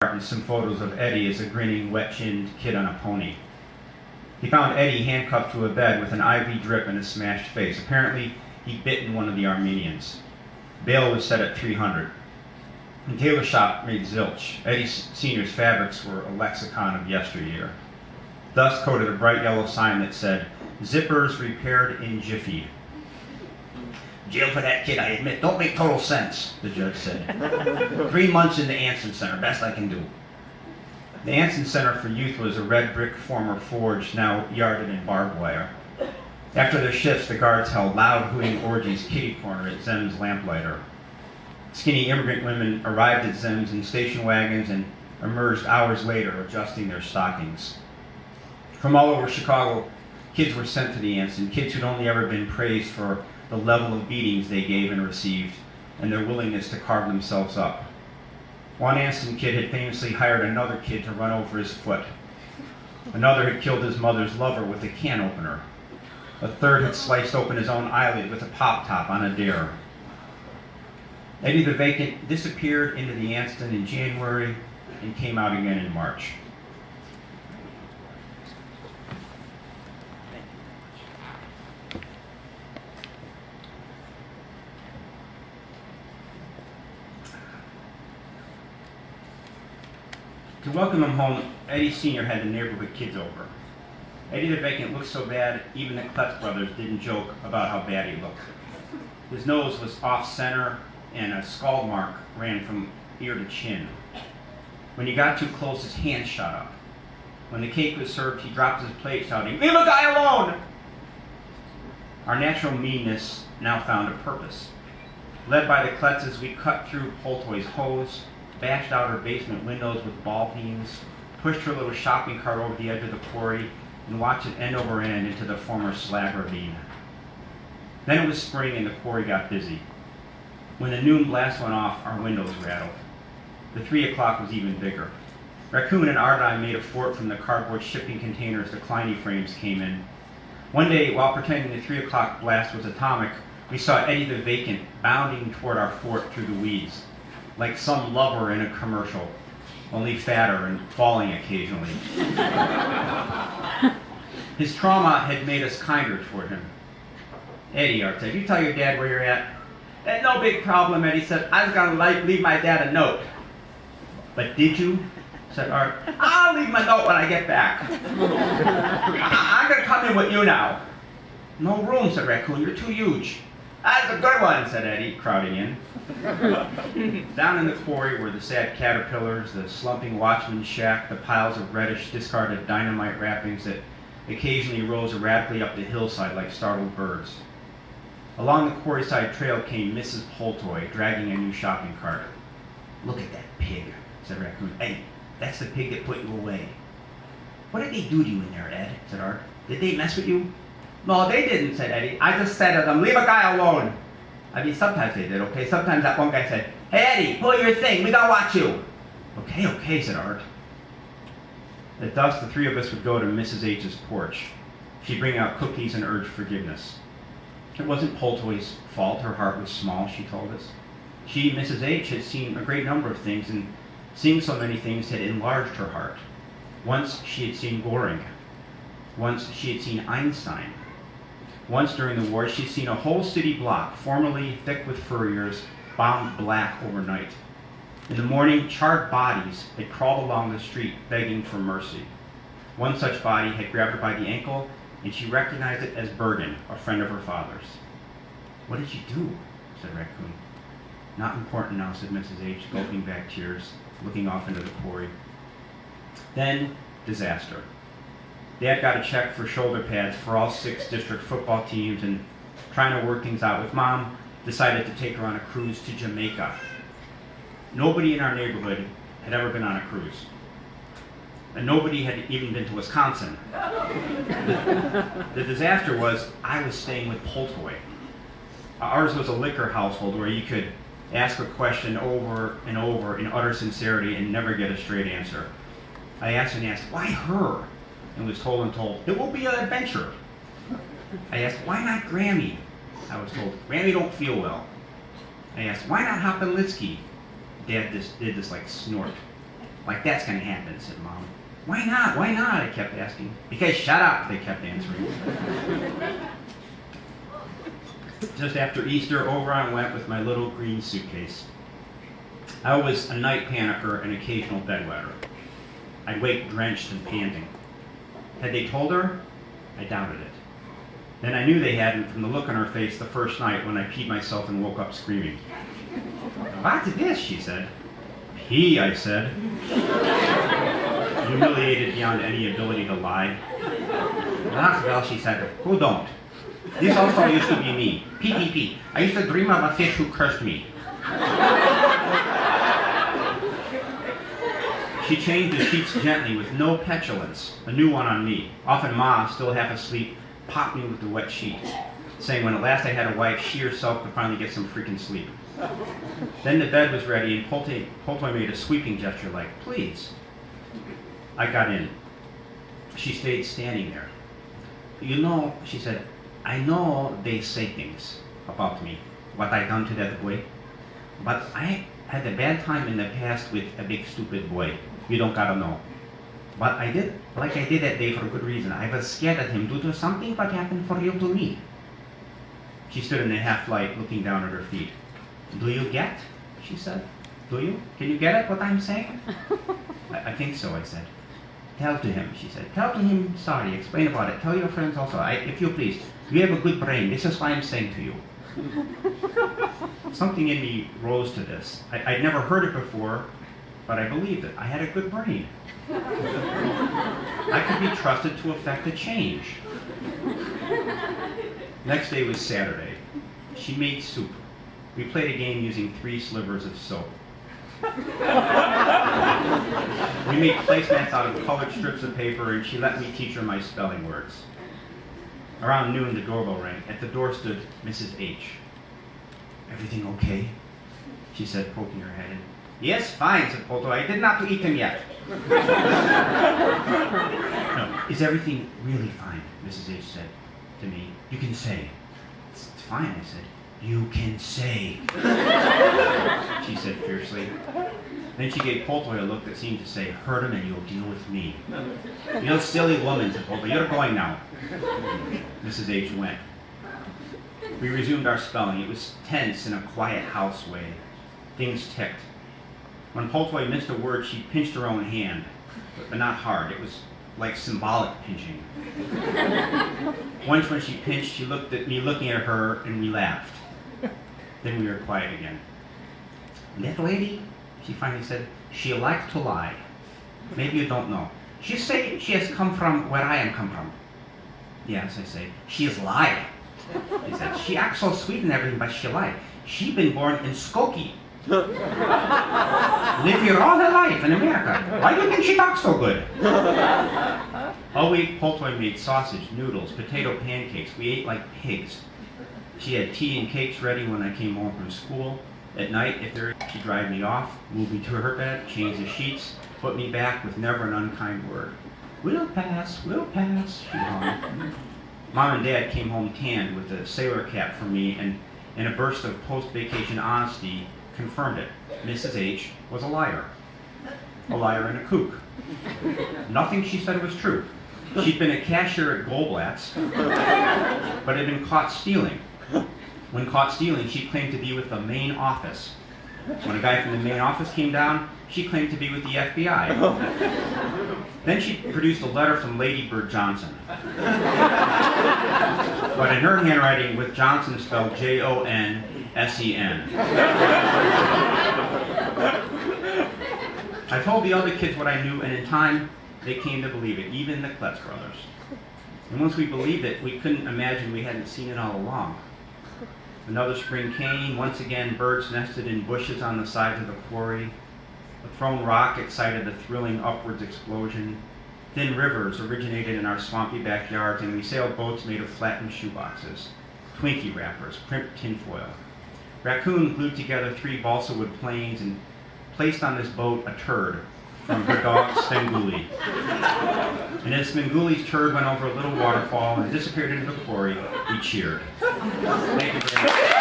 and some photos of Eddie as a grinning, wet-chinned kid on a pony. He found Eddie handcuffed to a bed with an IV drip and a smashed face. Apparently, he'd bitten one of the Armenians. Bail was set at $300. The tailor shop made zilch. Eddie Sr.'s fabrics were a lexicon of yesteryear. Dust coated a bright yellow sign that said, "Zippers repaired in jiffy." "Jail for that kid, I admit. Don't make total sense," the judge said. 3 months in the Anson Center, best I can do. The Anson Center for Youth was a red brick former forge, now yarded in barbed wire. After their shifts, the guards held loud hooting orgies kitty corner at Zem's lamplighter. Skinny immigrant women arrived at Zem's in station wagons and emerged hours later adjusting their stockings. From all over Chicago, kids were sent to the Anson, kids who'd only ever been praised for the level of beatings they gave and received, and their willingness to carve themselves up. One Anson kid had famously hired another kid to run over his foot. Another had killed his mother's lover with a can opener. A third had sliced open his own eyelid with a pop-top on a dare. Eddie the Vacant disappeared into the Anston in January and came out again in March. To welcome him home, Eddie Sr. had the neighborhood kids over. Eddie the Vacant looked so bad, even the Klutz brothers didn't joke about how bad he looked. His nose was off-center, and a scald mark ran from ear to chin. When he got too close, his hand shot up. When the cake was served, he dropped his plate, shouting, "Leave a guy alone!" Our natural meanness now found a purpose. Led by the Klutzes, we cut through Poltoy's hose, bashed out her basement windows with ball beams, pushed her little shopping cart over the edge of the quarry, and watched it end over end into the former slag ravine. Then it was spring and the quarry got busy. When the noon blast went off, our windows rattled. The 3 o'clock was even bigger. Raccoon and Art and I made a fort from the cardboard shipping containers the Kleiny frames came in. One day, while pretending the 3 o'clock blast was atomic, we saw Eddie the Vacant bounding toward our fort through the weeds, like some lover in a commercial, only fatter and falling occasionally. His trauma had made us kinder toward him. "Eddie," Art said, "you tell your dad where you're at." "No big problem," Eddie said. "I was going to leave my dad a note." "But did you?" said Art. "I'll leave my note when I get back. I'm going to come in with you now." "No room," said Raccoon. "You're too huge." "That's a good one," said Eddie, crowding in. Down in the quarry were the sad caterpillars, the slumping watchman's shack, the piles of reddish, discarded dynamite wrappings that occasionally rose erratically up the hillside like startled birds. Along the quarry-side trail came Mrs. Poltoy, dragging a new shopping cart. "Look at that pig," said Raccoon. "Hey, that's the pig that put you away." "What did they do to you in there, Ed?" said Art. "Did they mess with you?" "No, they didn't," said Eddie. "I just said to them, leave a guy alone." I mean, sometimes they did, okay? Sometimes that one guy said, "Hey, Eddie, pull your thing. We gotta watch you." Okay, said Art. At dusk, the three of us would go to Mrs. H's porch. She'd bring out cookies and urge forgiveness. It wasn't Poltoy's fault. Her heart was small, she told us. She, Mrs. H, had seen a great number of things, and seeing so many things had enlarged her heart. Once she had seen Goring. Once she had seen Einstein. Once during the war, she'd seen a whole city block, formerly thick with furriers, bombed black overnight. In the morning, charred bodies had crawled along the street, begging for mercy. One such body had grabbed her by the ankle, and she recognized it as Bergen, a friend of her father's. "What did you do?" said Raccoon. "Not important now," said Mrs. H, gulping back tears, looking off into the quarry. Then, disaster. Dad got a check for shoulder pads for all 6 district football teams, and trying to work things out with Mom, decided to take her on a cruise to Jamaica. Nobody in our neighborhood had ever been on a cruise. And nobody had even been to Wisconsin. The disaster was, I was staying with Poltoy. Ours was a liquor household where you could ask a question over and over in utter sincerity and never get a straight answer. I asked and asked, "Why her?" and was told, "It will be an adventure." I asked, "Why not Grammy?" I was told, "Grammy don't feel well." I asked, "Why not Hoppenlitsky?" Dad did this like snort. Like that's going to happen, said Mom. Why not? Why not? I kept asking. Because shut up, they kept answering. Just after Easter, over I went with my little green suitcase. I was a night panicker and occasional bedwetter. I'd wake drenched and panting. Had they told her? I doubted it. Then I knew they hadn't from the look on her face the first night when I peed myself and woke up screaming. What's this? She said. Pee, I said. Humiliated beyond any ability to lie. Ah, well, she said, who don't? This also used to be me. Pee. I used to dream of a fish who cursed me. She changed the sheets gently with no petulance, a new one on me. Often Ma, still half asleep, popped me with the wet sheet, saying when at last I had a wife, she herself could finally get some freaking sleep. Then the bed was ready and Poltoy made a sweeping gesture like, please. I got in. She stayed standing there. You know, she said, I know they say things about me, what I done to that boy, but I had a bad time in the past with a big stupid boy. You don't gotta know. But I did, like I did that day for a good reason. I was scared at him due to something that happened for real to me. She stood in the half light looking down at her feet. Do you get? She said. Do you? Can you get it, what I'm saying? I think so, I said. Tell to him, she said. Tell to him, sorry, explain about it. Tell your friends also, if you please. You have a good brain, this is why I'm saying to you. Something in me rose to this. I'd never heard it before, but I believed it. I had a good brain. I could be trusted to effect a change. Next day was Saturday. She made soup. We played a game using 3 slivers of soap. We made placemats out of colored strips of paper, and she let me teach her my spelling words. Around noon, the doorbell rang. At the door stood Mrs. H. Everything okay? She said, poking her head in. Yes, fine, said Polto. I did not eat him yet. No, is everything really fine? Mrs. H said to me. You can say. It's fine, I said. You can say, she said fiercely. Then she gave Poltoy a look that seemed to say, hurt him and you'll deal with me. You silly woman, said Poltoy. You're going now. Mrs. H went. We resumed our spelling. It was tense in a quiet house way. Things ticked. When Poltoy missed a word, she pinched her own hand, but not hard. It was like symbolic pinching. Once when she pinched, she looked at me looking at her, and we laughed. Then we were quiet again. That lady, she finally said, she liked to lie. Maybe you don't know. She say she has come from where I am come from. Yes, I say. She is lie. He said, she acts so sweet and everything, but she lied. She been born in Skokie. Live here all her life in America. Why do you think she talks so good? All week, Poltoy made sausage, noodles, potato pancakes. We ate like pigs. She had tea and cakes ready when I came home from school. At night, if there, she'd drive me off, move me to her bed, change the sheets, put me back with never an unkind word. We'll pass, she hummed. Mom and Dad came home tanned with a sailor cap for me, and in a burst of post-vacation honesty, confirmed it. Mrs. H was a liar. A liar and a kook. Nothing she said was true. She'd been a cashier at Goldblatt's, but had been caught stealing. When caught stealing, she claimed to be with the main office. When a guy from the main office came down, she claimed to be with the FBI. Then she produced a letter from Lady Bird Johnson. But in her handwriting, with Johnson spelled J-O-N-S-E-N. I told the other kids what I knew, and in time, they came to believe it, even the Klutz brothers. And once we believed it, we couldn't imagine we hadn't seen it all along. Another spring came. Once again, birds nested in bushes on the sides of the quarry. A thrown rock excited a thrilling upwards explosion. Thin rivers originated in our swampy backyards, and we sailed boats made of flattened shoeboxes, Twinkie wrappers, crimped tinfoil. Raccoon glued together 3 balsa wood planes and placed on this boat a turd from her dog Svengoolie. And as Svengoolie's turd went over a little waterfall and disappeared into the quarry, we cheered. Thank you very much.